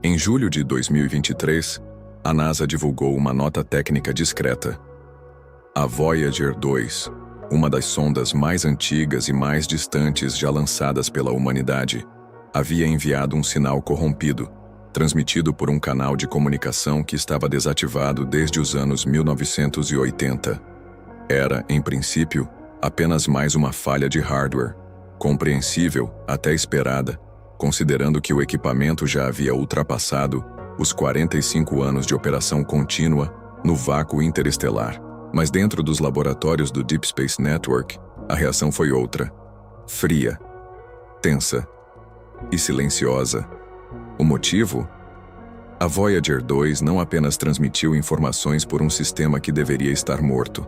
Em julho de 2023, a NASA divulgou uma nota técnica discreta. A Voyager 2, uma das sondas mais antigas e mais distantes já lançadas pela humanidade, havia enviado um sinal corrompido, transmitido por um canal de comunicação que estava desativado desde os anos 1980. Era, em princípio, apenas mais uma falha de hardware, compreensível, até esperada, considerando que o equipamento já havia ultrapassado os 45 anos de operação contínua no vácuo interestelar. Mas dentro dos laboratórios do Deep Space Network, a reação foi outra. Fria, tensa e silenciosa. O motivo? A Voyager 2 não apenas transmitiu informações por um sistema que deveria estar morto.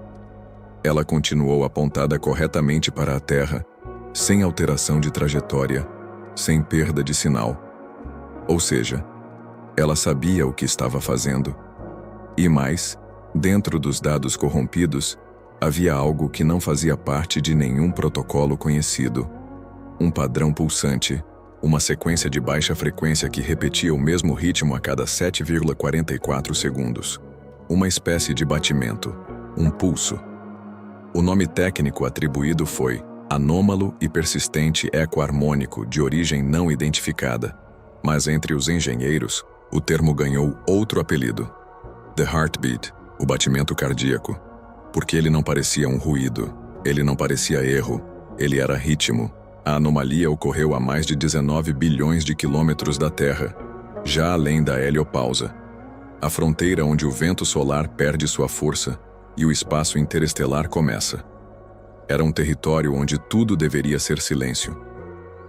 Ela continuou apontada corretamente para a Terra, sem alteração de trajetória, sem perda de sinal. Ou seja, ela sabia o que estava fazendo. E mais, dentro dos dados corrompidos, havia algo que não fazia parte de nenhum protocolo conhecido. Um padrão pulsante, uma sequência de baixa frequência que repetia o mesmo ritmo a cada 7,44 segundos. Uma espécie de batimento, um pulso. O nome técnico atribuído foi anômalo e persistente ecoharmônico de origem não identificada, mas entre os engenheiros, o termo ganhou outro apelido: The Heartbeat, o batimento cardíaco, porque ele não parecia um ruído, ele não parecia erro, ele era ritmo. A anomalia ocorreu a mais de 19 bilhões de quilômetros da Terra, já além da heliopausa, a fronteira onde o vento solar perde sua força e o espaço interestelar começa. Era um território onde tudo deveria ser silêncio,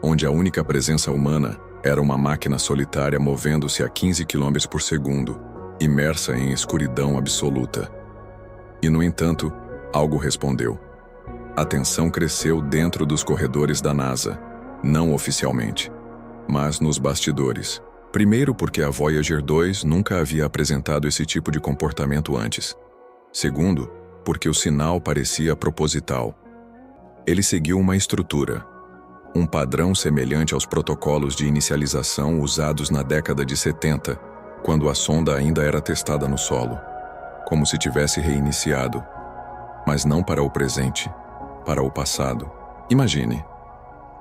onde a única presença humana era uma máquina solitária movendo-se a 15 km por segundo, imersa em escuridão absoluta. E, no entanto, algo respondeu. A tensão cresceu dentro dos corredores da NASA, não oficialmente, mas nos bastidores. Primeiro porque a Voyager 2 nunca havia apresentado esse tipo de comportamento antes. Segundo, porque o sinal parecia proposital. Ele seguiu uma estrutura, um padrão semelhante aos protocolos de inicialização usados na década de 70, quando a sonda ainda era testada no solo, como se tivesse reiniciado, mas não para o presente, para o passado. Imagine,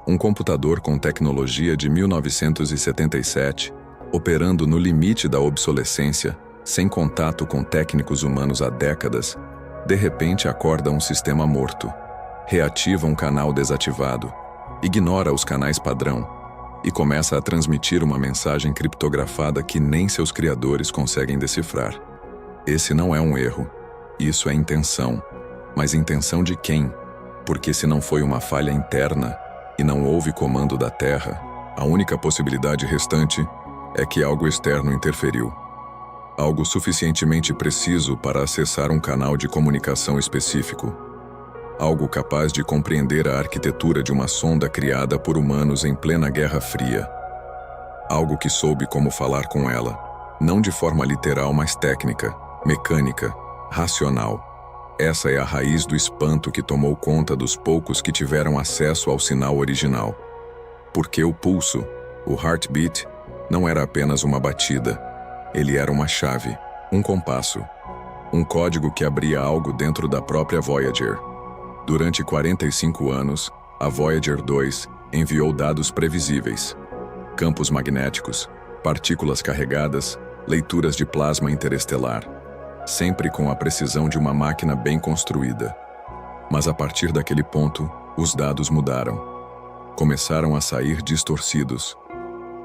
um computador com tecnologia de 1977, operando no limite da obsolescência, sem contato com técnicos humanos há décadas, de repente acorda um sistema morto, reativa um canal desativado, ignora os canais padrão e começa a transmitir uma mensagem criptografada que nem seus criadores conseguem decifrar. Esse não é um erro, isso é intenção. Mas intenção de quem? Porque se não foi uma falha interna e não houve comando da Terra, a única possibilidade restante é que algo externo interferiu. Algo suficientemente preciso para acessar um canal de comunicação específico. Algo capaz de compreender a arquitetura de uma sonda criada por humanos em plena Guerra Fria. Algo que soube como falar com ela, não de forma literal, mas técnica, mecânica, racional. Essa é a raiz do espanto que tomou conta dos poucos que tiveram acesso ao sinal original. Porque o pulso, o heartbeat, não era apenas uma batida. Ele era uma chave, um compasso, um código que abria algo dentro da própria Voyager. Durante 45 anos, a Voyager 2 enviou dados previsíveis: campos magnéticos, partículas carregadas, leituras de plasma interestelar, sempre com a precisão de uma máquina bem construída. Mas a partir daquele ponto, os dados mudaram. Começaram a sair distorcidos,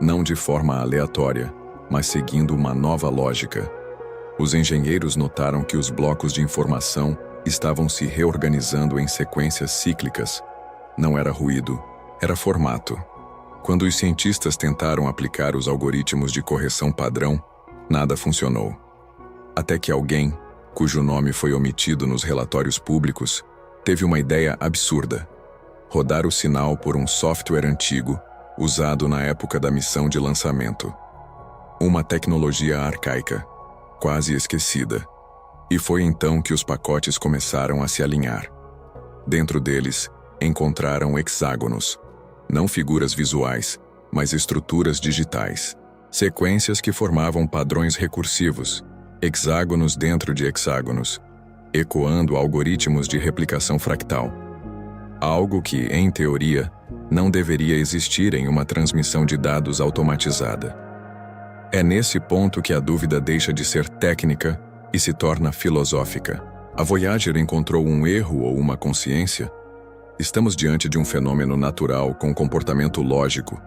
não de forma aleatória, mas seguindo uma nova lógica. Os engenheiros notaram que os blocos de informação estavam se reorganizando em sequências cíclicas. Não era ruído, era formato. Quando os cientistas tentaram aplicar os algoritmos de correção padrão, nada funcionou. Até que alguém, cujo nome foi omitido nos relatórios públicos, teve uma ideia absurda: rodar o sinal por um software antigo, usado na época da missão de lançamento. Uma tecnologia arcaica, quase esquecida. E foi então que os pacotes começaram a se alinhar. Dentro deles, encontraram hexágonos, não figuras visuais, mas estruturas digitais. sequências que formavam padrões recursivos, hexágonos dentro de hexágonos, ecoando algoritmos de replicação fractal. Algo que, em teoria, não deveria existir em uma transmissão de dados automatizada. É nesse ponto que a dúvida deixa de ser técnica e se torna filosófica. A Voyager encontrou um erro ou uma consciência? Estamos diante de um fenômeno natural com comportamento lógico,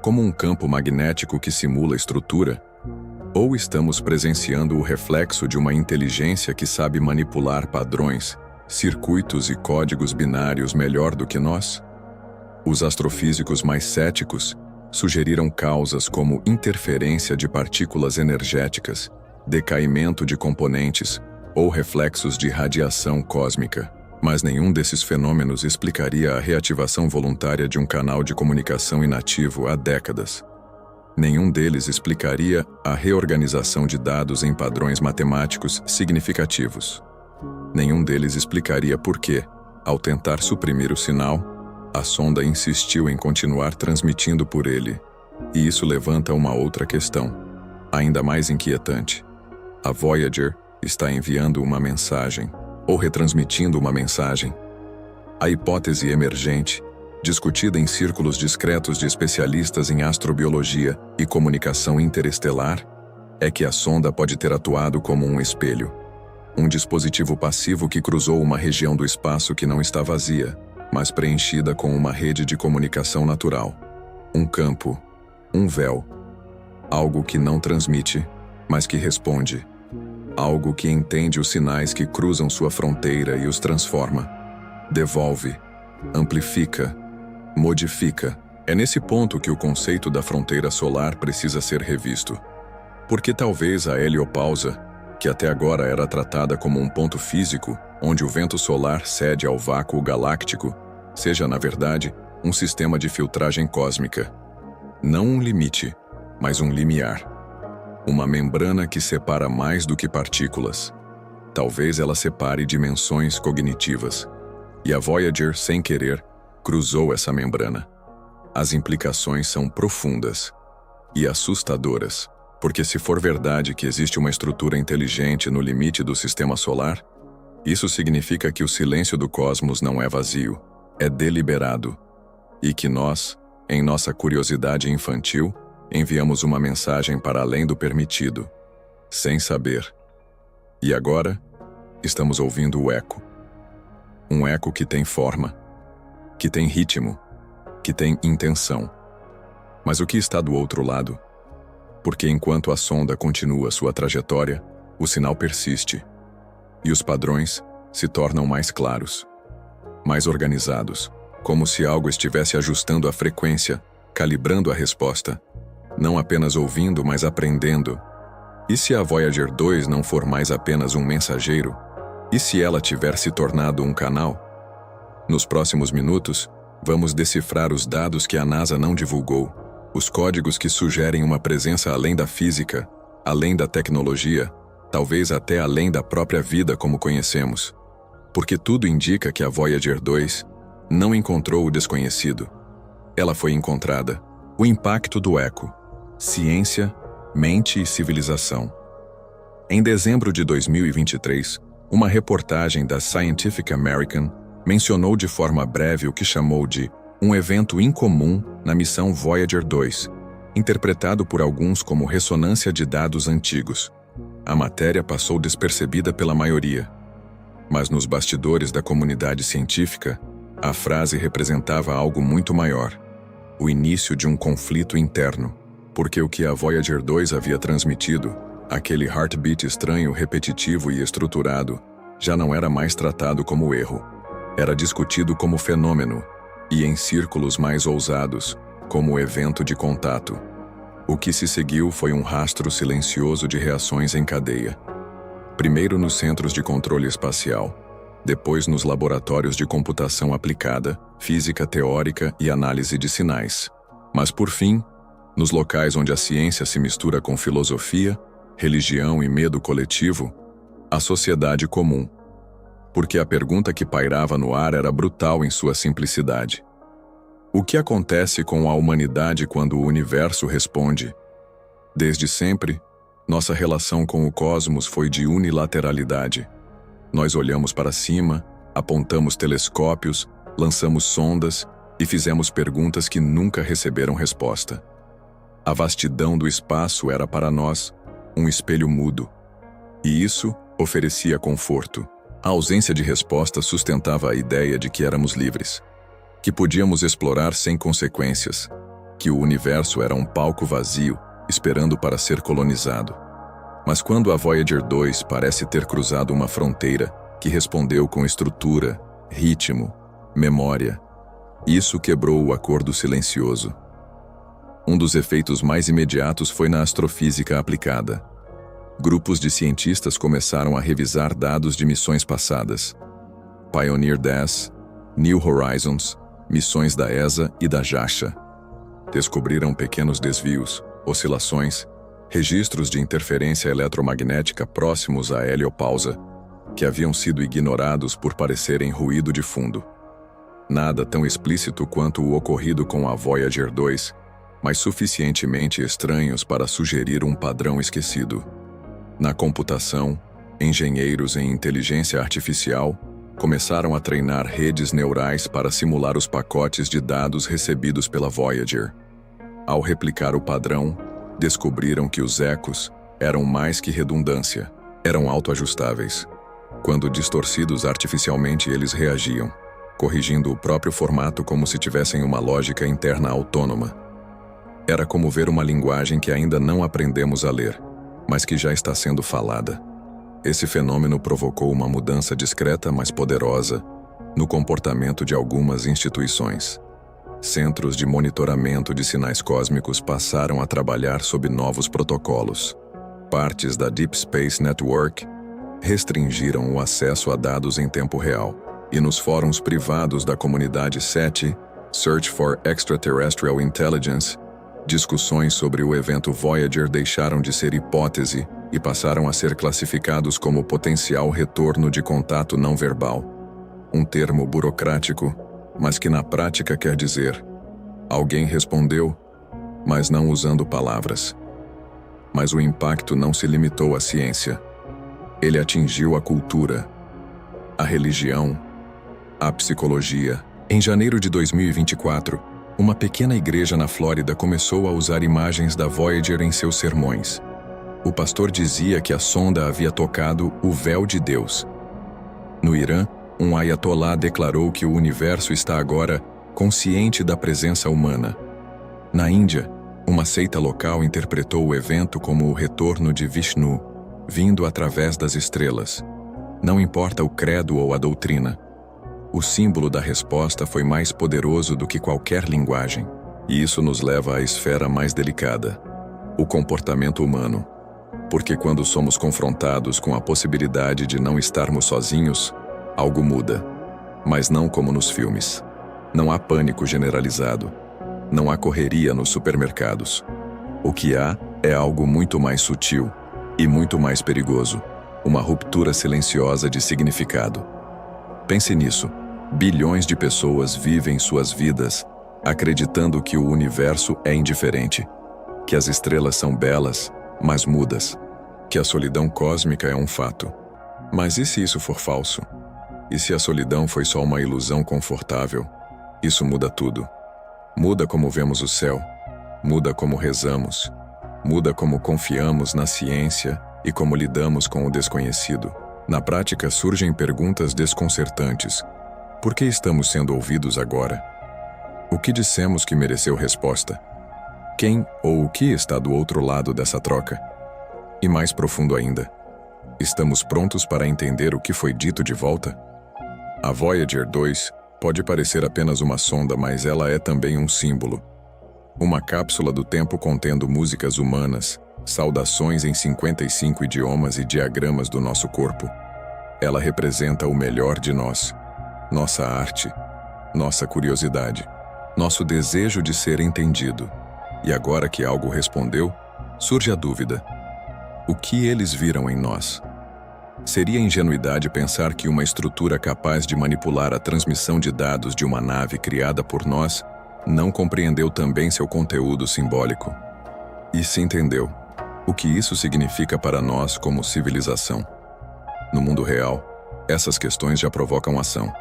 como um campo magnético que simula estrutura? Ou estamos presenciando o reflexo de uma inteligência que sabe manipular padrões, circuitos e códigos binários melhor do que nós? Os astrofísicos mais céticos sugeriram causas como interferência de partículas energéticas, decaimento de componentes ou reflexos de radiação cósmica. Mas nenhum desses fenômenos explicaria a reativação voluntária de um canal de comunicação inativo há décadas. Nenhum deles explicaria a reorganização de dados em padrões matemáticos significativos. Nenhum deles explicaria por que, ao tentar suprimir o sinal, a sonda insistiu em continuar transmitindo por ele. E isso levanta uma outra questão, ainda mais inquietante. A Voyager está enviando uma mensagem, ou retransmitindo uma mensagem. A hipótese emergente, discutida em círculos discretos de especialistas em astrobiologia e comunicação interestelar, é que a sonda pode ter atuado como um espelho, um dispositivo passivo que cruzou uma região do espaço que não está vazia, mas preenchida com uma rede de comunicação natural, um campo, um véu, algo que não transmite, mas que responde, algo que entende os sinais que cruzam sua fronteira e os transforma, devolve, amplifica, modifica. É nesse ponto que o conceito da fronteira solar precisa ser revisto. Porque talvez a heliopausa, que até agora era tratada como um ponto físico, onde o vento solar cede ao vácuo galáctico, seja, na verdade, um sistema de filtragem cósmica. Não um limite, mas um limiar. Uma membrana que separa mais do que partículas. Talvez ela separe dimensões cognitivas. E a Voyager, sem querer, cruzou essa membrana. As implicações são profundas e assustadoras, porque se for verdade que existe uma estrutura inteligente no limite do sistema solar, isso significa que o silêncio do cosmos não é vazio, é deliberado, e que nós, em nossa curiosidade infantil, enviamos uma mensagem para além do permitido, sem saber. E agora, estamos ouvindo o eco. Um eco que tem forma, que tem ritmo, que tem intenção. Mas o que está do outro lado? Porque enquanto a sonda continua sua trajetória, o sinal persiste. E os padrões se tornam mais claros, mais organizados, como se algo estivesse ajustando a frequência, calibrando a resposta, não apenas ouvindo, mas aprendendo. E se a Voyager 2 não for mais apenas um mensageiro? E se ela tiver se tornado um canal? Nos próximos minutos, vamos decifrar os dados que a NASA não divulgou, os códigos que sugerem uma presença além da física, além da tecnologia, talvez até além da própria vida como conhecemos. Porque tudo indica que a Voyager 2 não encontrou o desconhecido. Ela foi encontrada. O impacto do eco. Ciência, mente e civilização. Em dezembro de 2023, uma reportagem da Scientific American mencionou de forma breve o que chamou de um evento incomum na missão Voyager 2, interpretado por alguns como ressonância de dados antigos. A matéria passou despercebida pela maioria. Mas nos bastidores da comunidade científica, a frase representava algo muito maior. O início de um conflito interno. Porque o que a Voyager 2 havia transmitido, aquele heartbeat estranho, repetitivo e estruturado, já não era mais tratado como erro. Era discutido como fenômeno, e em círculos mais ousados, como evento de contato. O que se seguiu foi um rastro silencioso de reações em cadeia. Primeiro nos centros de controle espacial, depois nos laboratórios de computação aplicada, física teórica e análise de sinais. Mas por fim, nos locais onde a ciência se mistura com filosofia, religião e medo coletivo, a sociedade comum. Porque a pergunta que pairava no ar era brutal em sua simplicidade. O que acontece com a humanidade quando o universo responde? Desde sempre, nossa relação com o cosmos foi de unilateralidade. Nós olhamos para cima, apontamos telescópios, lançamos sondas e fizemos perguntas que nunca receberam resposta. A vastidão do espaço era para nós um espelho mudo, e isso oferecia conforto. A ausência de resposta sustentava a ideia de que éramos livres, que podíamos explorar sem consequências, que o universo era um palco vazio, esperando para ser colonizado. Mas quando a Voyager 2 parece ter cruzado uma fronteira que respondeu com estrutura, ritmo, memória, isso quebrou o acordo silencioso. Um dos efeitos mais imediatos foi na astrofísica aplicada. Grupos de cientistas começaram a revisar dados de missões passadas. Pioneer 10, New Horizons, missões da ESA e da JAXA. Descobriram pequenos desvios, oscilações, registros de interferência eletromagnética próximos à heliopausa, que haviam sido ignorados por parecerem ruído de fundo. Nada tão explícito quanto o ocorrido com a Voyager 2, mas suficientemente estranhos para sugerir um padrão esquecido. Na computação, engenheiros em inteligência artificial começaram a treinar redes neurais para simular os pacotes de dados recebidos pela Voyager. Ao replicar o padrão, descobriram que os ecos eram mais que redundância, eram autoajustáveis. Quando distorcidos artificialmente, eles reagiam, corrigindo o próprio formato como se tivessem uma lógica interna autônoma. Era como ver uma linguagem que ainda não aprendemos a ler, mas que já está sendo falada. Esse fenômeno provocou uma mudança discreta, mas poderosa, no comportamento de algumas instituições. Centros de monitoramento de sinais cósmicos passaram a trabalhar sob novos protocolos. Partes da Deep Space Network restringiram o acesso a dados em tempo real, e nos fóruns privados da comunidade SETI, Search for Extraterrestrial Intelligence, discussões sobre o evento Voyager deixaram de ser hipótese e passaram a ser classificados como potencial retorno de contato não verbal. Um termo burocrático, mas que na prática quer dizer: alguém respondeu, mas não usando palavras. Mas o impacto não se limitou à ciência. Ele atingiu a cultura, a religião, a psicologia. Em janeiro de 2024, uma pequena igreja na Flórida começou a usar imagens da Voyager em seus sermões. O pastor dizia que a sonda havia tocado o véu de Deus. No Irã, um ayatolá declarou que o universo está agora consciente da presença humana. Na Índia, uma seita local interpretou o evento como o retorno de Vishnu, vindo através das estrelas. Não importa o credo ou a doutrina. O símbolo da resposta foi mais poderoso do que qualquer linguagem. E isso nos leva à esfera mais delicada: o comportamento humano. Porque quando somos confrontados com a possibilidade de não estarmos sozinhos, algo muda. Mas não como nos filmes. Não há pânico generalizado. Não há correria nos supermercados. O que há é algo muito mais sutil e muito mais perigoso: uma ruptura silenciosa de significado. Pense nisso. Bilhões de pessoas vivem suas vidas acreditando que o universo é indiferente, que as estrelas são belas, mas mudas, que a solidão cósmica é um fato. Mas e se isso for falso? E se a solidão foi só uma ilusão confortável? Isso muda tudo. Muda como vemos o céu, muda como rezamos, muda como confiamos na ciência e como lidamos com o desconhecido. Na prática, surgem perguntas desconcertantes. Por que estamos sendo ouvidos agora? O que dissemos que mereceu resposta? Quem ou o que está do outro lado dessa troca? E mais profundo ainda, estamos prontos para entender o que foi dito de volta? A Voyager 2 pode parecer apenas uma sonda, mas ela é também um símbolo. Uma cápsula do tempo contendo músicas humanas, saudações em 55 idiomas e diagramas do nosso corpo. Ela representa o melhor de nós. Nossa arte, nossa curiosidade, nosso desejo de ser entendido. E agora que algo respondeu, surge a dúvida: o que eles viram em nós? Seria ingenuidade pensar que uma estrutura capaz de manipular a transmissão de dados de uma nave criada por nós não compreendeu também seu conteúdo simbólico? E se entendeu o que isso significa para nós como civilização. No mundo real, essas questões já provocam ação.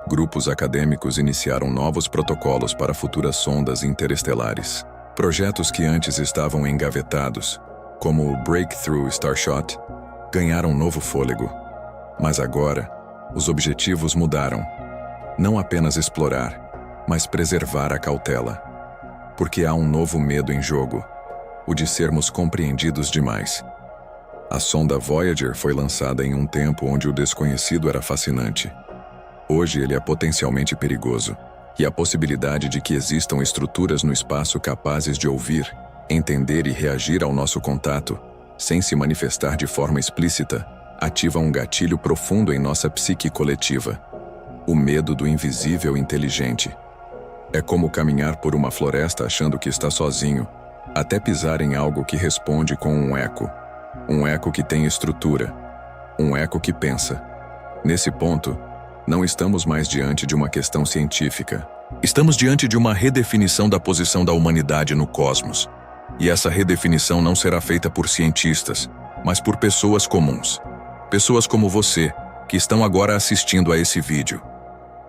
Grupos acadêmicos iniciaram novos protocolos para futuras sondas interestelares. Projetos que antes estavam engavetados, como o Breakthrough Starshot, ganharam novo fôlego. Mas agora, os objetivos mudaram. Não apenas explorar, mas preservar a cautela. Porque há um novo medo em jogo, o de sermos compreendidos demais. A sonda Voyager foi lançada em um tempo onde o desconhecido era fascinante. Hoje ele é potencialmente perigoso, e a possibilidade de que existam estruturas no espaço capazes de ouvir, entender e reagir ao nosso contato, sem se manifestar de forma explícita, ativa um gatilho profundo em nossa psique coletiva. O medo do invisível inteligente. É como caminhar por uma floresta achando que está sozinho, até pisar em algo que responde com um eco. Um eco que tem estrutura. Um eco que pensa. Nesse ponto, não estamos mais diante de uma questão científica. Estamos diante de uma redefinição da posição da humanidade no cosmos. E essa redefinição não será feita por cientistas, mas por pessoas comuns. Pessoas como você, que estão agora assistindo a esse vídeo.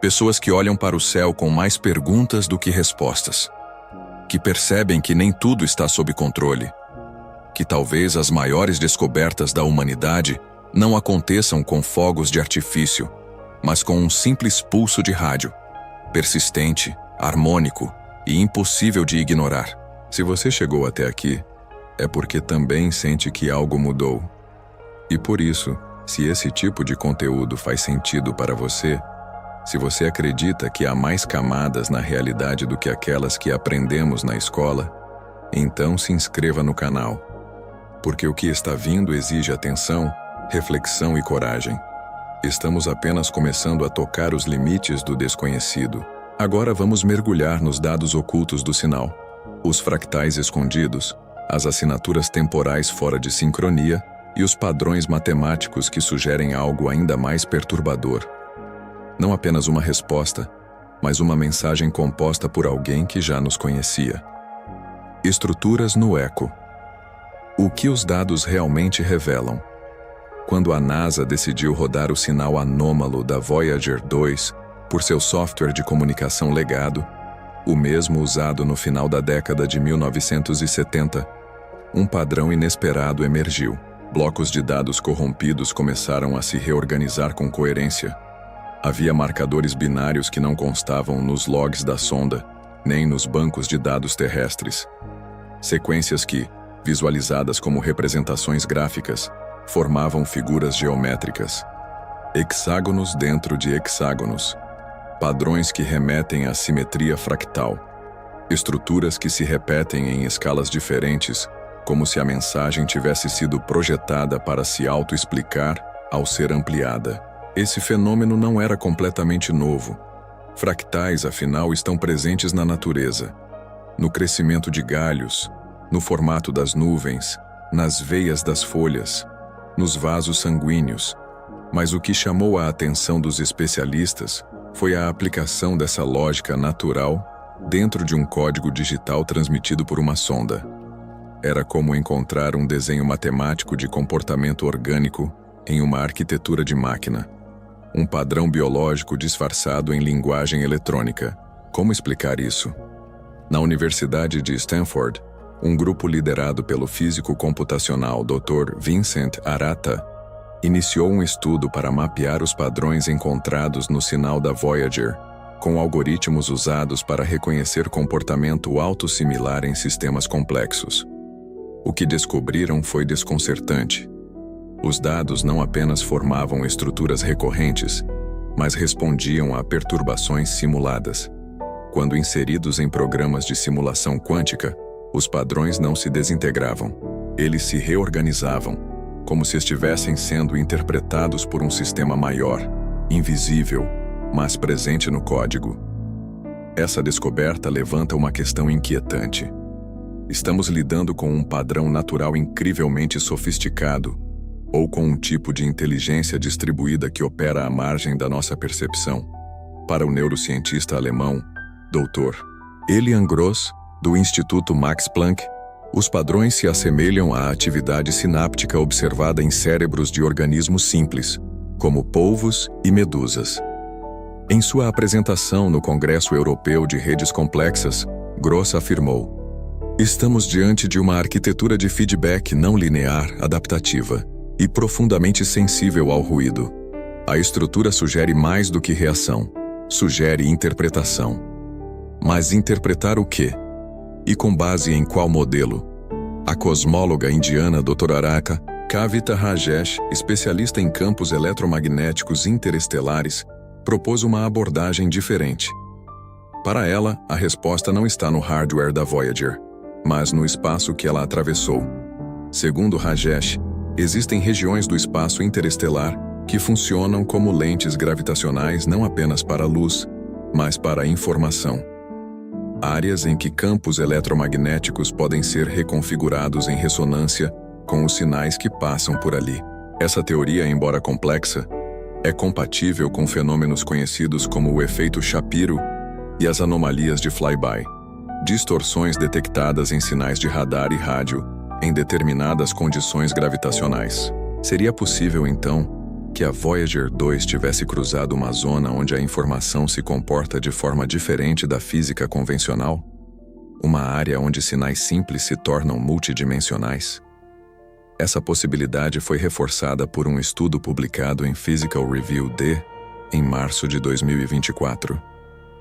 Pessoas que olham para o céu com mais perguntas do que respostas. Que percebem que nem tudo está sob controle. Que talvez as maiores descobertas da humanidade não aconteçam com fogos de artifício, mas com um simples pulso de rádio, persistente, harmônico e impossível de ignorar. Se você chegou até aqui, é porque também sente que algo mudou. E por isso, se esse tipo de conteúdo faz sentido para você, se você acredita que há mais camadas na realidade do que aquelas que aprendemos na escola, então se inscreva no canal. Porque o que está vindo exige atenção, reflexão e coragem. Estamos apenas começando a tocar os limites do desconhecido. Agora vamos mergulhar nos dados ocultos do sinal. Os fractais escondidos, as assinaturas temporais fora de sincronia e os padrões matemáticos que sugerem algo ainda mais perturbador. Não apenas uma resposta, mas uma mensagem composta por alguém que já nos conhecia. Estruturas no eco. O que os dados realmente revelam? Quando a NASA decidiu rodar o sinal anômalo da Voyager 2 por seu software de comunicação legado, o mesmo usado no final da década de 1970, um padrão inesperado emergiu. Blocos de dados corrompidos começaram a se reorganizar com coerência. Havia marcadores binários que não constavam nos logs da sonda, nem nos bancos de dados terrestres. Sequências que, visualizadas como representações gráficas, formavam figuras geométricas. Hexágonos dentro de hexágonos. Padrões que remetem à simetria fractal. Estruturas que se repetem em escalas diferentes, como se a mensagem tivesse sido projetada para se auto-explicar ao ser ampliada. Esse fenômeno não era completamente novo. Fractais, afinal, estão presentes na natureza, no crescimento de galhos, no formato das nuvens, nas veias das folhas, nos vasos sanguíneos. Mas o que chamou a atenção dos especialistas foi a aplicação dessa lógica natural dentro de um código digital transmitido por uma sonda. Era como encontrar um desenho matemático de comportamento orgânico em uma arquitetura de máquina. Um padrão biológico disfarçado em linguagem eletrônica. Como explicar isso? Na Universidade de Stanford, um grupo liderado pelo físico computacional Dr. Vincent Arata iniciou um estudo para mapear os padrões encontrados no sinal da Voyager, com algoritmos usados para reconhecer comportamento autossimilar em sistemas complexos. O que descobriram foi desconcertante. Os dados não apenas formavam estruturas recorrentes, mas respondiam a perturbações simuladas. Quando inseridos em programas de simulação quântica, os padrões não se desintegravam. Eles se reorganizavam, como se estivessem sendo interpretados por um sistema maior, invisível, mas presente no código. Essa descoberta levanta uma questão inquietante. Estamos lidando com um padrão natural incrivelmente sofisticado, ou com um tipo de inteligência distribuída que opera à margem da nossa percepção. Para o neurocientista alemão, Dr. Elian Gross, do Instituto Max Planck, Os padrões se assemelham à atividade sináptica observada em cérebros de organismos simples, como polvos e medusas. Em sua apresentação no Congresso Europeu de Redes Complexas, Gross afirmou: "Estamos diante de uma arquitetura de feedback não linear adaptativa e profundamente sensível ao ruído. A estrutura sugere mais do que reação, sugere interpretação. Mas interpretar o quê? E com base em qual modelo?" A cosmóloga indiana Dr. Araka Kavita Rajesh, especialista em campos eletromagnéticos interestelares, propôs uma abordagem diferente. Para ela, a resposta não está no hardware da Voyager, mas no espaço que ela atravessou. Segundo Rajesh, existem regiões do espaço interestelar que funcionam como lentes gravitacionais não apenas para a luz, mas para a informação. Áreas em que campos eletromagnéticos podem ser reconfigurados em ressonância com os sinais que passam por ali. Essa teoria, embora complexa, é compatível com fenômenos conhecidos como o efeito Shapiro e as anomalias de flyby, distorções detectadas em sinais de radar e rádio em determinadas condições gravitacionais. Seria possível, então, que a Voyager 2 tivesse cruzado uma zona onde a informação se comporta de forma diferente da física convencional? Uma área onde sinais simples se tornam multidimensionais? Essa possibilidade foi reforçada por um estudo publicado em Physical Review D, em março de 2024,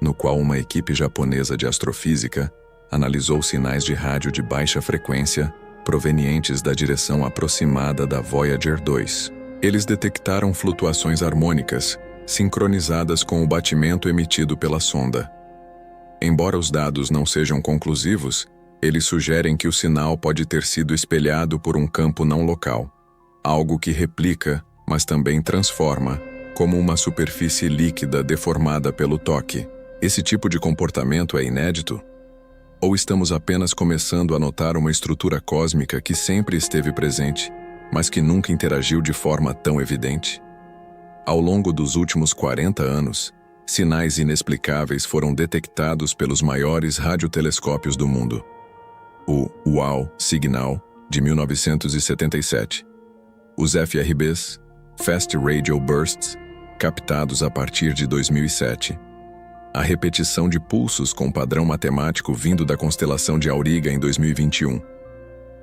no qual uma equipe japonesa de astrofísica analisou sinais de rádio de baixa frequência provenientes da direção aproximada da Voyager 2. Eles detectaram flutuações harmônicas, sincronizadas com o batimento emitido pela sonda. Embora os dados não sejam conclusivos, eles sugerem que o sinal pode ter sido espelhado por um campo não local, algo que replica, mas também transforma, como uma superfície líquida deformada pelo toque. Esse tipo de comportamento é inédito? Ou estamos apenas começando a notar uma estrutura cósmica que sempre esteve presente, mas que nunca interagiu de forma tão evidente? Ao longo dos últimos 40 anos, sinais inexplicáveis foram detectados pelos maiores radiotelescópios do mundo. O WOW Signal, de 1977. Os FRBs, Fast Radio Bursts, captados a partir de 2007. A repetição de pulsos com padrão matemático vindo da constelação de Auriga em 2021.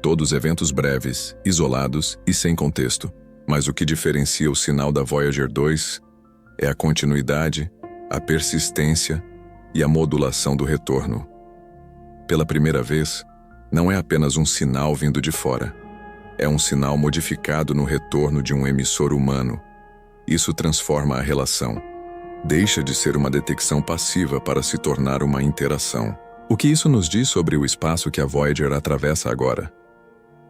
Todos eventos breves, isolados e sem contexto, mas o que diferencia o sinal da Voyager 2 é a continuidade, a persistência e a modulação do retorno. Pela primeira vez, não é apenas um sinal vindo de fora, é um sinal modificado no retorno de um emissor humano. Isso transforma a relação. Deixa de ser uma detecção passiva para se tornar uma interação. O que isso nos diz sobre o espaço que a Voyager atravessa agora?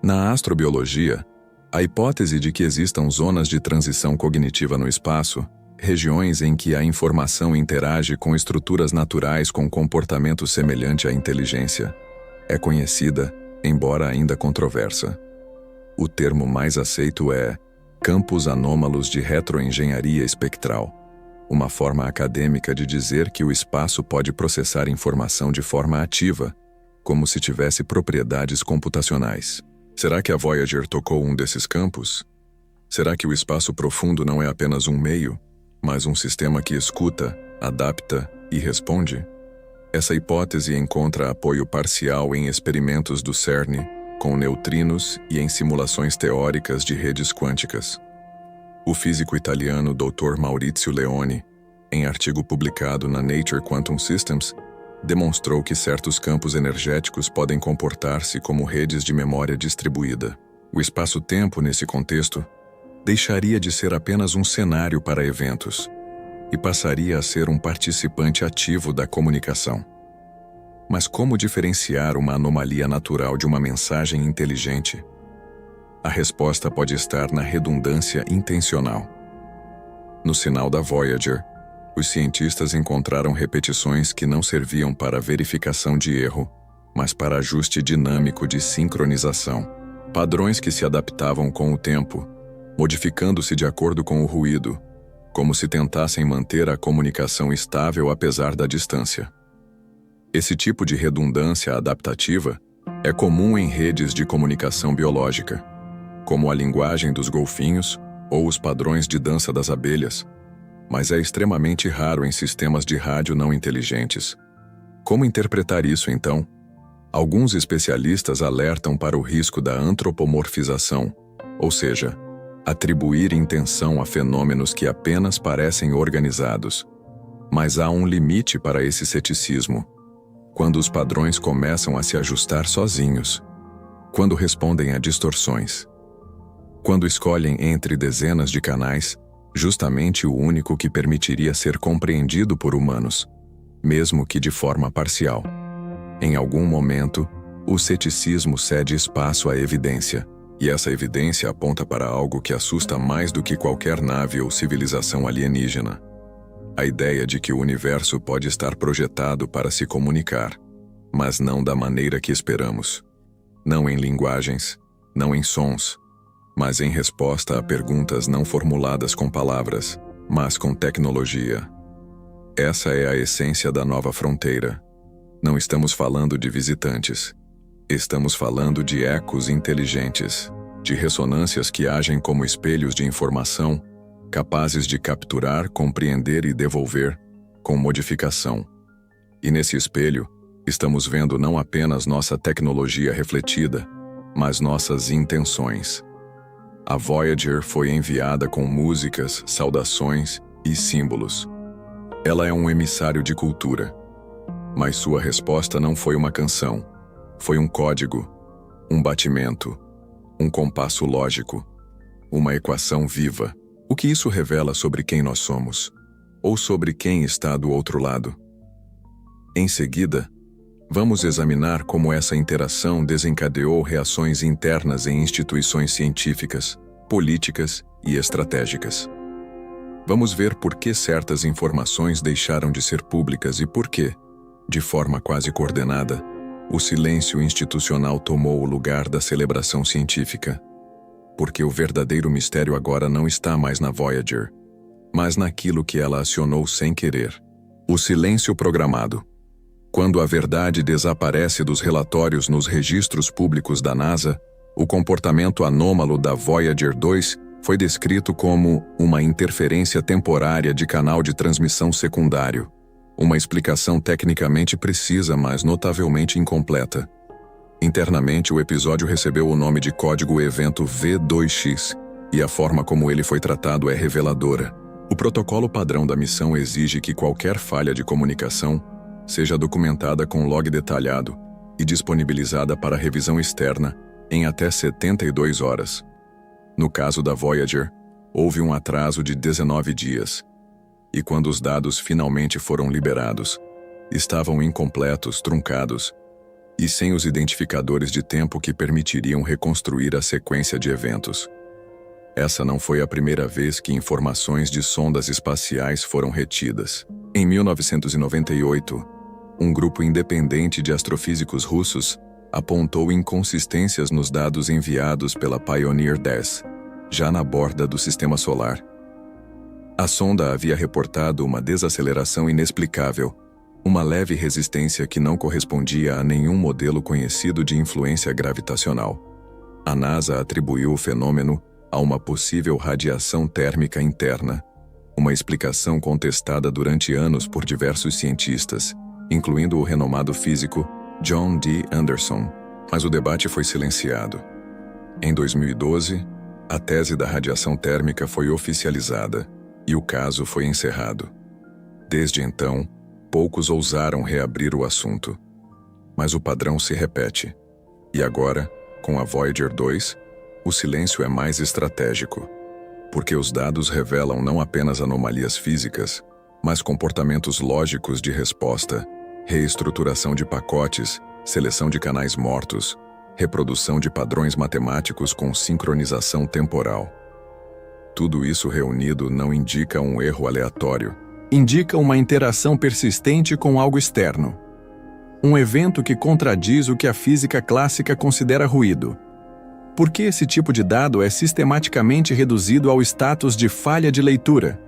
Na astrobiologia, a hipótese de que existam zonas de transição cognitiva no espaço, regiões em que a informação interage com estruturas naturais com comportamento semelhante à inteligência, é conhecida, embora ainda controversa. O termo mais aceito é campos anômalos de retroengenharia espectral, uma forma acadêmica de dizer que o espaço pode processar informação de forma ativa, como se tivesse propriedades computacionais. Será que a Voyager tocou um desses campos? Será que o espaço profundo não é apenas um meio, mas um sistema que escuta, adapta e responde? Essa hipótese encontra apoio parcial em experimentos do CERN, com neutrinos e em simulações teóricas de redes quânticas. O físico italiano Dr. Maurizio Leoni, em artigo publicado na Nature Quantum Systems, demonstrou que certos campos energéticos podem comportar-se como redes de memória distribuída. O espaço-tempo, nesse contexto, deixaria de ser apenas um cenário para eventos e passaria a ser um participante ativo da comunicação. Mas como diferenciar uma anomalia natural de uma mensagem inteligente? A resposta pode estar na redundância intencional. No sinal da Voyager, os cientistas encontraram repetições que não serviam para verificação de erro, mas para ajuste dinâmico de sincronização. Padrões que se adaptavam com o tempo, modificando-se de acordo com o ruído, como se tentassem manter a comunicação estável apesar da distância. Esse tipo de redundância adaptativa É comum em redes de comunicação biológica, como a linguagem dos golfinhos ou os padrões de dança das abelhas, mas é extremamente raro em sistemas de rádio não inteligentes. Como interpretar isso, então? Alguns especialistas alertam para o risco da antropomorfização, ou seja, atribuir intenção a fenômenos que apenas parecem organizados. Mas há um limite para esse ceticismo. Quando os padrões começam a se ajustar sozinhos, quando respondem a distorções, quando escolhem entre dezenas de canais, justamente o único que permitiria ser compreendido por humanos, mesmo que de forma parcial. Em algum momento, o ceticismo cede espaço à evidência, e essa evidência aponta para algo que assusta mais do que qualquer nave ou civilização alienígena. A ideia de que o universo pode estar projetado para se comunicar, mas não da maneira que esperamos. Não em linguagens, não em sons, mas em resposta a perguntas não formuladas com palavras, mas com tecnologia. Essa é a essência da nova fronteira. Não estamos falando de visitantes. Estamos falando de ecos inteligentes, de ressonâncias que agem como espelhos de informação, capazes de capturar, compreender e devolver, com modificação. E nesse espelho, estamos vendo não apenas nossa tecnologia refletida, mas nossas intenções. A Voyager foi enviada com músicas, saudações e símbolos. Ela é um emissário de cultura. Mas sua resposta não foi uma canção. Foi um código, um batimento, um compasso lógico, uma equação viva. O que isso revela sobre quem nós somos? Ou sobre quem está do outro lado? Em seguida, vamos examinar como essa interação desencadeou reações internas em instituições científicas, políticas e estratégicas. Vamos ver por que certas informações deixaram de ser públicas e por que, de forma quase coordenada, o silêncio institucional tomou o lugar da celebração científica. Porque o verdadeiro mistério agora não está mais na Voyager, mas naquilo que ela acionou sem querer. O silêncio programado. Quando a verdade desaparece dos relatórios nos registros públicos da NASA, o comportamento anômalo da Voyager 2 foi descrito como uma interferência temporária de canal de transmissão secundário. Uma explicação tecnicamente precisa, mas notavelmente incompleta. Internamente, o episódio recebeu o nome de Código Evento V2X, e a forma como ele foi tratado é reveladora. O protocolo padrão da missão exige que qualquer falha de comunicação seja documentada com log detalhado e disponibilizada para revisão externa em até 72 horas. No caso da Voyager, houve um atraso de 19 dias, e quando os dados finalmente foram liberados, estavam incompletos, truncados, e sem os identificadores de tempo que permitiriam reconstruir a sequência de eventos. Essa não foi a primeira vez que informações de sondas espaciais foram retidas. Em 1998, um grupo independente de astrofísicos russos apontou inconsistências nos dados enviados pela Pioneer 10, já na borda do Sistema Solar. A sonda havia reportado uma desaceleração inexplicável, uma leve resistência que não correspondia a nenhum modelo conhecido de influência gravitacional. A NASA atribuiu o fenômeno a uma possível radiação térmica interna, uma explicação contestada durante anos por diversos cientistas, incluindo o renomado físico John D. Anderson, mas o debate foi silenciado. Em 2012, a tese da radiação térmica foi oficializada e o caso foi encerrado. Desde então, poucos ousaram reabrir o assunto. Mas o padrão se repete. E agora, com a Voyager 2, o silêncio é mais estratégico, porque os dados revelam não apenas anomalias físicas, mas comportamentos lógicos de resposta, reestruturação de pacotes, seleção de canais mortos, reprodução de padrões matemáticos com sincronização temporal. Tudo isso reunido não indica um erro aleatório. Indica uma interação persistente com algo externo. Um evento que contradiz o que a física clássica considera ruído. Por que esse tipo de dado é sistematicamente reduzido ao status de falha de leitura?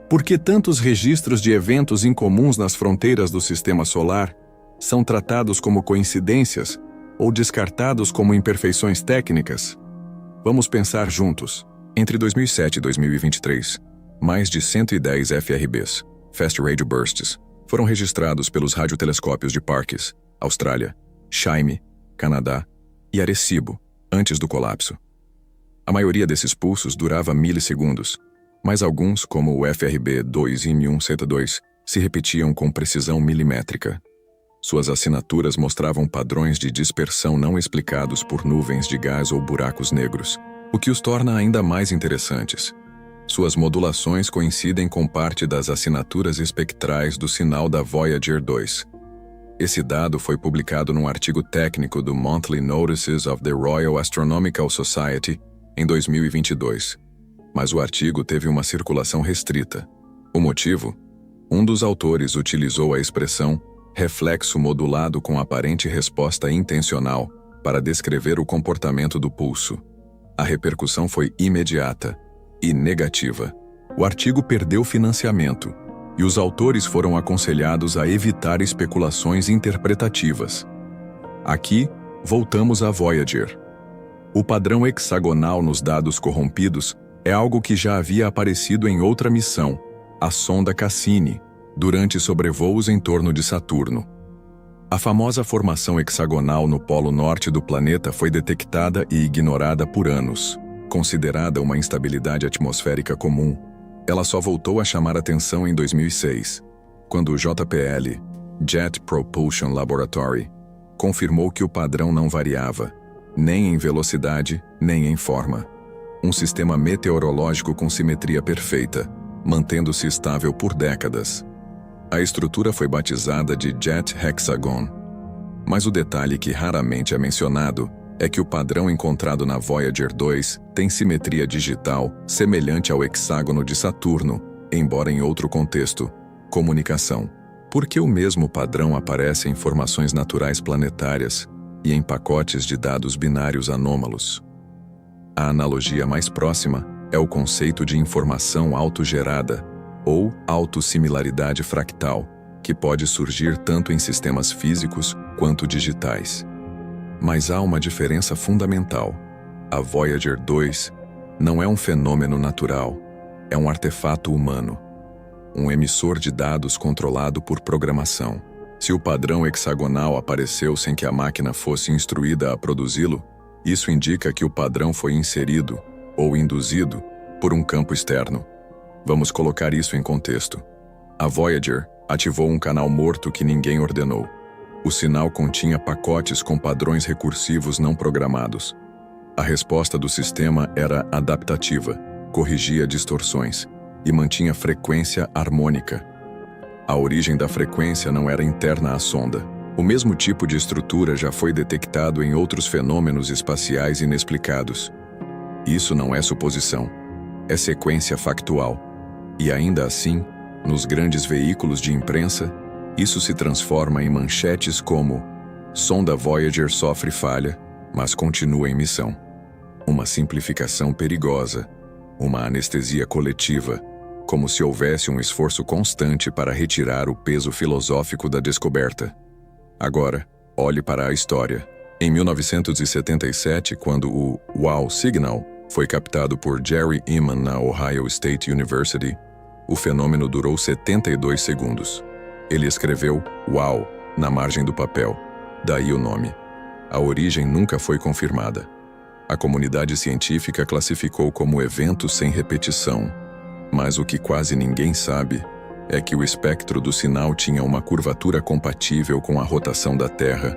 Por que tantos registros de eventos incomuns nas fronteiras do Sistema Solar são tratados como coincidências, ou descartados como imperfeições técnicas? Vamos pensar juntos. Entre 2007 e 2023, mais de 110 FRBs, Fast Radio Bursts, foram registrados pelos radiotelescópios de Parkes, Austrália, Chaime, Canadá e Arecibo, antes do colapso. A maioria desses pulsos durava milissegundos, mas alguns, como o FRB 2I1Z2, se repetiam com precisão milimétrica. Suas assinaturas mostravam padrões de dispersão não explicados por nuvens de gás ou buracos negros, o que os torna ainda mais interessantes. Suas modulações coincidem com parte das assinaturas espectrais do sinal da Voyager 2. Esse dado foi publicado num artigo técnico do Monthly Notices of the Royal Astronomical Society em 2022. Mas o artigo teve uma circulação restrita. O motivo? Um dos autores utilizou a expressão reflexo modulado com aparente resposta intencional para descrever o comportamento do pulso. A repercussão foi imediata e negativa. O artigo perdeu financiamento e os autores foram aconselhados a evitar especulações interpretativas. Aqui, voltamos à Voyager. O padrão hexagonal nos dados corrompidos é algo que já havia aparecido em outra missão, a sonda Cassini, durante sobrevoos em torno de Saturno. A famosa formação hexagonal no polo norte do planeta foi detectada e ignorada por anos. Considerada uma instabilidade atmosférica comum, ela só voltou a chamar atenção em 2006, quando o JPL, Jet Propulsion Laboratory, confirmou que o padrão não variava, nem em velocidade, nem em forma. Um sistema meteorológico com simetria perfeita, mantendo-se estável por décadas. A estrutura foi batizada de Jet Hexagon. Mas o detalhe que raramente é mencionado é que o padrão encontrado na Voyager 2 tem simetria digital semelhante ao hexágono de Saturno, embora em outro contexto, comunicação. Por que o mesmo padrão aparece em formações naturais planetárias e em pacotes de dados binários anômalos? A analogia mais próxima é o conceito de informação autogerada, ou autossimilaridade fractal, que pode surgir tanto em sistemas físicos quanto digitais. Mas há uma diferença fundamental. A Voyager 2 não é um fenômeno natural, é um artefato humano. Um emissor de dados controlado por programação. Se o padrão hexagonal apareceu sem que a máquina fosse instruída a produzi-lo, isso indica que o padrão foi inserido, ou induzido, por um campo externo. Vamos colocar isso em contexto. A Voyager ativou um canal morto que ninguém ordenou. O sinal continha pacotes com padrões recursivos não programados. A resposta do sistema era adaptativa, corrigia distorções e mantinha frequência harmônica. A origem da frequência não era interna à sonda. O mesmo tipo de estrutura já foi detectado em outros fenômenos espaciais inexplicados. Isso não é suposição, é sequência factual. E ainda assim, nos grandes veículos de imprensa, isso se transforma em manchetes como sonda Voyager sofre falha, mas continua em missão. Uma simplificação perigosa, uma anestesia coletiva, como se houvesse um esforço constante para retirar o peso filosófico da descoberta. Agora, olhe para a história. Em 1977, quando o WOW Signal foi captado por Jerry Ehman na Ohio State University, o fenômeno durou 72 segundos. Ele escreveu "Uau" na margem do papel, daí o nome. A origem nunca foi confirmada. A comunidade científica classificou como evento sem repetição, mas o que quase ninguém sabe é que o espectro do sinal tinha uma curvatura compatível com a rotação da Terra,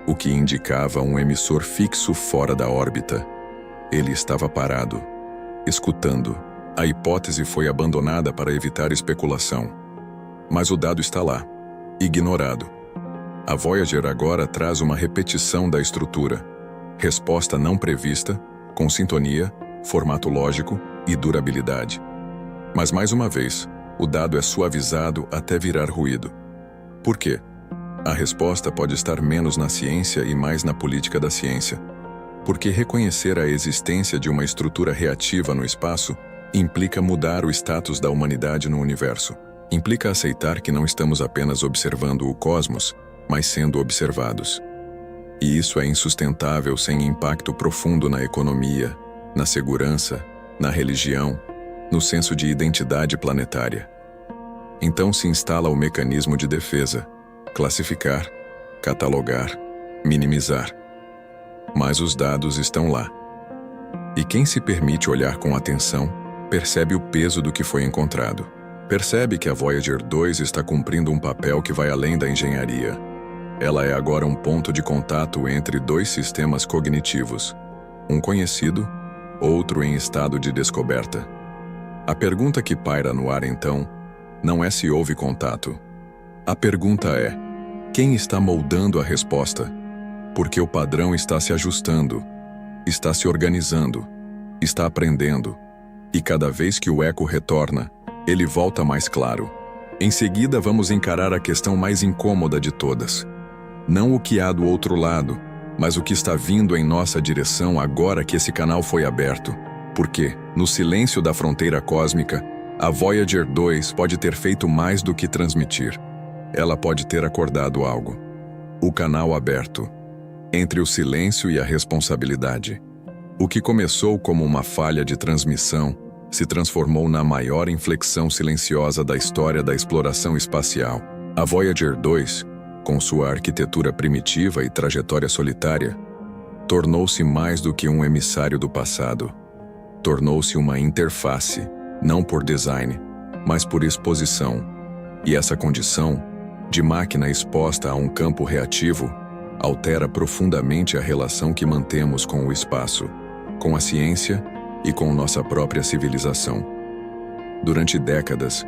o que indicava um emissor fixo fora da órbita. Ele estava parado, escutando. A hipótese foi abandonada para evitar especulação. Mas o dado está lá, ignorado. A Voyager agora traz uma repetição da estrutura. Resposta não prevista, com sintonia, formato lógico e durabilidade. Mas mais uma vez, o dado é suavizado até virar ruído. Por quê? A resposta pode estar menos na ciência e mais na política da ciência. Porque reconhecer a existência de uma estrutura reativa no espaço implica mudar o status da humanidade no universo. Implica aceitar que não estamos apenas observando o cosmos, mas sendo observados. E isso é insustentável sem impacto profundo na economia, na segurança, na religião, no senso de identidade planetária. Então se instala o mecanismo de defesa: classificar, catalogar, minimizar. Mas os dados estão lá. E quem se permite olhar com atenção, percebe o peso do que foi encontrado. Percebe que a Voyager 2 está cumprindo um papel que vai além da engenharia. Ela é agora um ponto de contato entre dois sistemas cognitivos, um conhecido, outro em estado de descoberta. A pergunta que paira no ar, então, não é se houve contato. A pergunta é: quem está moldando a resposta? Porque o padrão está se ajustando, está se organizando, está aprendendo, e cada vez que o eco retorna, ele volta mais claro. Em seguida, vamos encarar a questão mais incômoda de todas. Não o que há do outro lado, mas o que está vindo em nossa direção agora que esse canal foi aberto. Porque, no silêncio da fronteira cósmica, a Voyager 2 pode ter feito mais do que transmitir. Ela pode ter acordado algo. O canal aberto. Entre o silêncio e a responsabilidade. O que começou como uma falha de transmissão se transformou na maior inflexão silenciosa da história da exploração espacial. A Voyager 2, com sua arquitetura primitiva e trajetória solitária, tornou-se mais do que um emissário do passado. Tornou-se uma interface, não por design, mas por exposição. E essa condição, de máquina exposta a um campo reativo, altera profundamente a relação que mantemos com o espaço, com a ciência e com nossa própria civilização. Durante décadas,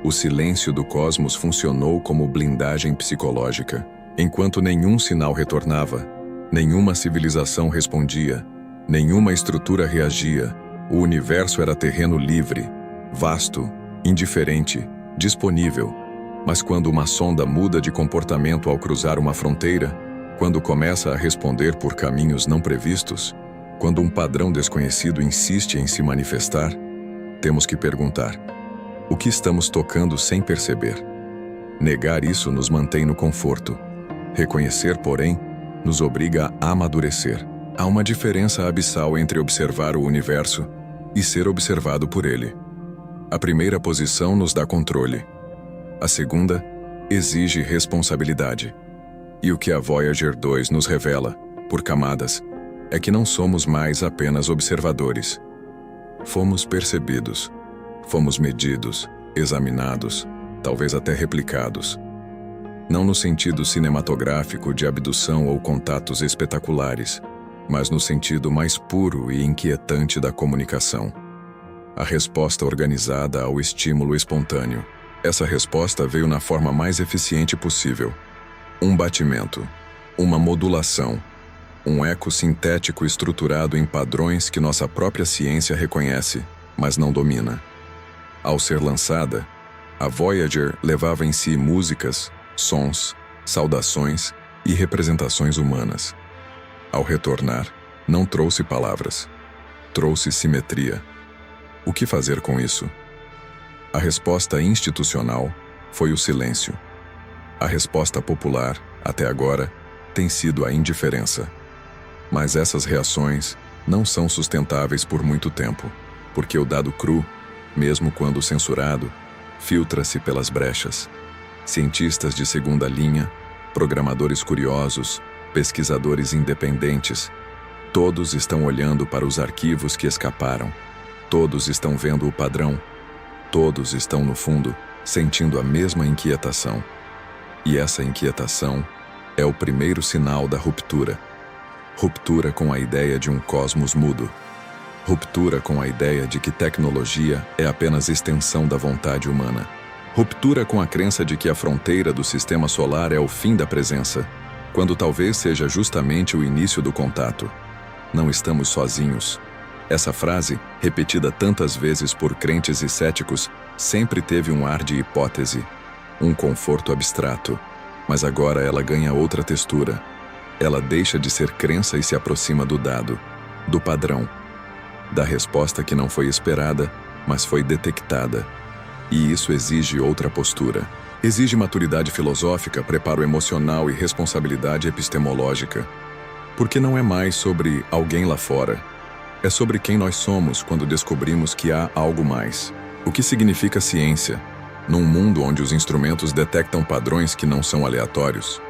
o silêncio do cosmos funcionou como blindagem psicológica. Enquanto nenhum sinal retornava, nenhuma civilização respondia, nenhuma estrutura reagia, o universo era terreno livre, vasto, indiferente, disponível. Mas quando uma sonda muda de comportamento ao cruzar uma fronteira, quando começa a responder por caminhos não previstos, quando um padrão desconhecido insiste em se manifestar, temos que perguntar: o que estamos tocando sem perceber? Negar isso nos mantém no conforto. Reconhecer, porém, nos obriga a amadurecer. Há uma diferença abissal entre observar o universo e ser observado por ele. A primeira posição nos dá controle. A segunda exige responsabilidade. E o que a Voyager 2 nos revela, por camadas, é que não somos mais apenas observadores. Fomos percebidos, fomos medidos, examinados, talvez até replicados. Não no sentido cinematográfico de abdução ou contatos espetaculares, mas no sentido mais puro e inquietante da comunicação. A resposta organizada ao estímulo espontâneo. Essa resposta veio na forma mais eficiente possível. Um batimento, uma modulação, um eco sintético estruturado em padrões que nossa própria ciência reconhece, mas não domina. Ao ser lançada, a Voyager levava em si músicas, sons, saudações e representações humanas. Ao retornar, não trouxe palavras, trouxe simetria. O que fazer com isso? A resposta institucional foi o silêncio. A resposta popular, até agora, tem sido a indiferença. Mas essas reações não são sustentáveis por muito tempo, porque o dado cru, mesmo quando censurado, filtra-se pelas brechas. Cientistas de segunda linha, programadores curiosos, pesquisadores independentes, todos estão olhando para os arquivos que escaparam. Todos estão vendo o padrão. Todos estão, no fundo, sentindo a mesma inquietação. E essa inquietação é o primeiro sinal da ruptura. Ruptura com a ideia de um cosmos mudo. Ruptura com a ideia de que tecnologia é apenas extensão da vontade humana. Ruptura com a crença de que a fronteira do sistema solar é o fim da presença, quando talvez seja justamente o início do contato. Não estamos sozinhos. Essa frase, repetida tantas vezes por crentes e céticos, sempre teve um ar de hipótese, um conforto abstrato, mas agora ela ganha outra textura. Ela deixa de ser crença e se aproxima do dado, do padrão, da resposta que não foi esperada, mas foi detectada. E isso exige outra postura. Exige maturidade filosófica, preparo emocional e responsabilidade epistemológica. Porque não é mais sobre alguém lá fora. É sobre quem nós somos quando descobrimos que há algo mais. O que significa ciência, num mundo onde os instrumentos detectam padrões que não são aleatórios?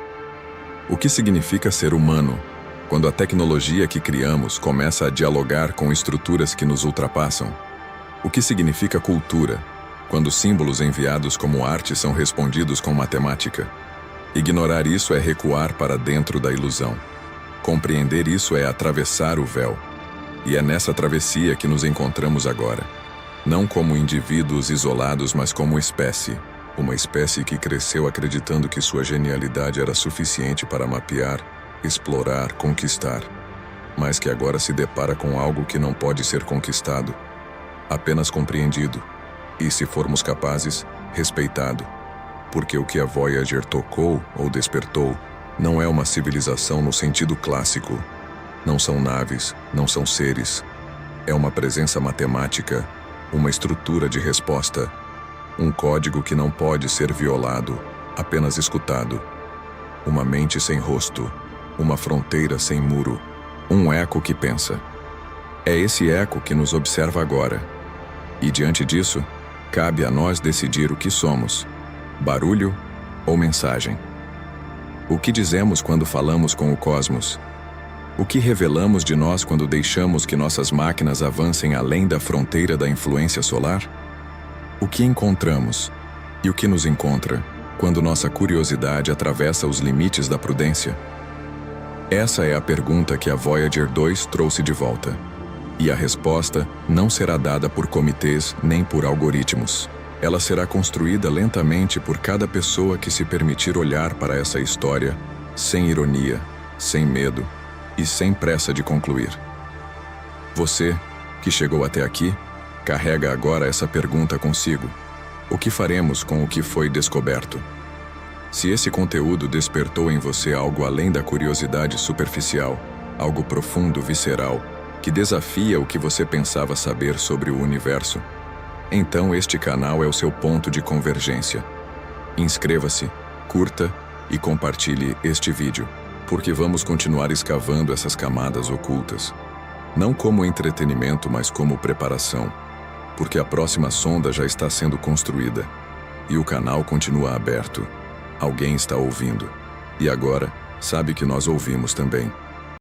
O que significa ser humano, quando a tecnologia que criamos começa a dialogar com estruturas que nos ultrapassam? O que significa cultura, quando símbolos enviados como arte são respondidos com matemática? Ignorar isso é recuar para dentro da ilusão. Compreender isso é atravessar o véu. E é nessa travessia que nos encontramos agora. Não como indivíduos isolados, mas como espécie. Uma espécie que cresceu acreditando que sua genialidade era suficiente para mapear, explorar, conquistar. Mas que agora se depara com algo que não pode ser conquistado, apenas compreendido. E, se formos capazes, respeitado. Porque o que a Voyager tocou ou despertou não é uma civilização no sentido clássico. Não são naves, não são seres. É uma presença matemática, uma estrutura de resposta, um código que não pode ser violado, apenas escutado. Uma mente sem rosto, uma fronteira sem muro, um eco que pensa. É esse eco que nos observa agora. E diante disso, cabe a nós decidir o que somos: barulho ou mensagem. O que dizemos quando falamos com o cosmos? O que revelamos de nós quando deixamos que nossas máquinas avancem além da fronteira da influência solar? O que encontramos e o que nos encontra quando nossa curiosidade atravessa os limites da prudência? Essa é a pergunta que a Voyager 2 trouxe de volta. E a resposta não será dada por comitês nem por algoritmos. Ela será construída lentamente por cada pessoa que se permitir olhar para essa história sem ironia, sem medo e sem pressa de concluir. Você, que chegou até aqui, carrega agora essa pergunta consigo: o que faremos com o que foi descoberto? Se esse conteúdo despertou em você algo além da curiosidade superficial, algo profundo, visceral, que desafia o que você pensava saber sobre o universo, então este canal é o seu ponto de convergência. Inscreva-se, curta e compartilhe este vídeo, porque vamos continuar escavando essas camadas ocultas. Não como entretenimento, mas como preparação, porque a próxima sonda já está sendo construída e o canal continua aberto. Alguém está ouvindo. E agora, sabe que nós ouvimos também.